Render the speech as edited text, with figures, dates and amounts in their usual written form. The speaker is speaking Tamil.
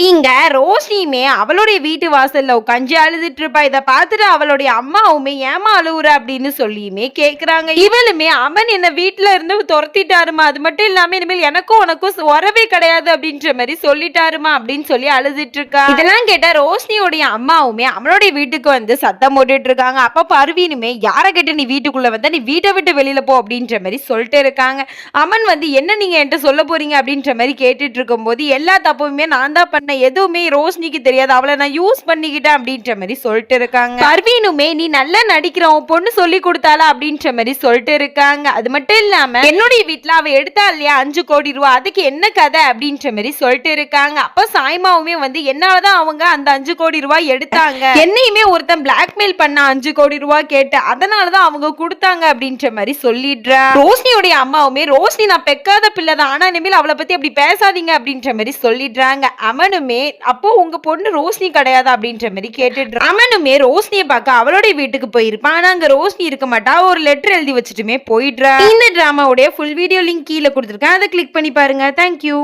இங்க ரோஷினியுமே அவளுடைய வீட்டு வாசல்ல உட்காந்து அழுதுட்டு இருப்பா. இத பார்த்துட்டு அவளுடைய அம்மாவுமே ஏமா அழுவுற அப்படின்னு சொல்லியுமே கேக்குறாங்க. இவளுமே அமன் என்ன வீட்டுல இருந்து துரத்திட்டாருமா, அது மட்டும் இல்லாம இனிமேல் எனக்கும் உனக்கும் உறவே கிடையாது அப்படின்ற மாதிரி சொல்லிட்டாருமா அப்படின்னு சொல்லி அழுதுட்டு இருக்கா. இதெல்லாம் கேட்டா ரோஷினியோடைய அம்மாவுமே அவளுடைய வீட்டுக்கு வந்து சத்தம் போட்டுட்டு இருக்காங்க. அப்ப பர்வீனுமே யார கேட்டு நீ வீட்டுக்குள்ள வந்தா, நீ வீட்டை விட்டு வெளியில போ அப்படின்ற மாதிரி சொல்லிட்டு இருக்காங்க. அமன் வந்து என்ன நீங்க என்கிட்ட சொல்ல போறீங்க அப்படின்ற மாதிரி கேட்டுட்டு இருக்கும் போது எல்லா தப்புமே நான் தான் எதுவுமே ரோஷினிக்கு தெரியாது, அவளை நான் யூஸ் பண்ணிக்கிட்டேன் அப்படின்ற மாதிரி சொல்லிட்டு இருக்காங்க. பர்வீனுமே நீ நல்லா நடிக்கிற, உன் பொண்ணு சொல்லி கொடுத்தாளா அப்படின்ற மாதிரி சொல்லிட்டு இருக்காங்க. அது மட்டும் இல்லாம என்னுடைய வீட்டுல அவ எடுத்தா இல்லையா 5 கோடி ரூபாய், அதுக்கு என்ன கதை அப்படின்ற மாதிரி சொல்லிட்டு இருக்காங்க. அப்ப சாய்மாவுமே வந்து என்னாலதான் அவங்க அந்த 5 கோடி ரூபாய் எடுத்தாங்க, என்னையுமே ஒருத்தன் பிளாக்மெயில் பண்ண 5 கோடி ரூபாய் கேட்டு அதனாலதான் அவங்க கொடுத்தாங்க அப்படின்ற மாதிரி சொல்லிடுறா. ரோஷினியோடைய அம்மாவுமே ரோஷினி நான் பெக்காத பிள்ளைதான், ஆனா இனிமேல் அவளை பத்தி அப்படி பேசாதீங்க அப்படின்ற மாதிரி சொல்லிடுறாங்க. அமனுமே அப்போ உங்க பொண்ணு ரோஷினி கிடையாது அப்படின்ற மாதிரி கேட்டுட்டு அமனுமே ரோஷினியை பார்க்க அவளுடைய வீட்டுக்கு போயிருப்பான். ஆனா அங்க ரோஷினி இருக்க மாட்டா, ஒரு லெட்டர் எழுதி வச்சுட்டுமே போயிடுறா. இந்த டிராமாவுடைய ஃபுல் வீடியோ லிங்க் கீழே கொடுத்துருக்கேன், அதை கிளிக் பண்ணி பாருங்க. தேங்க்யூ.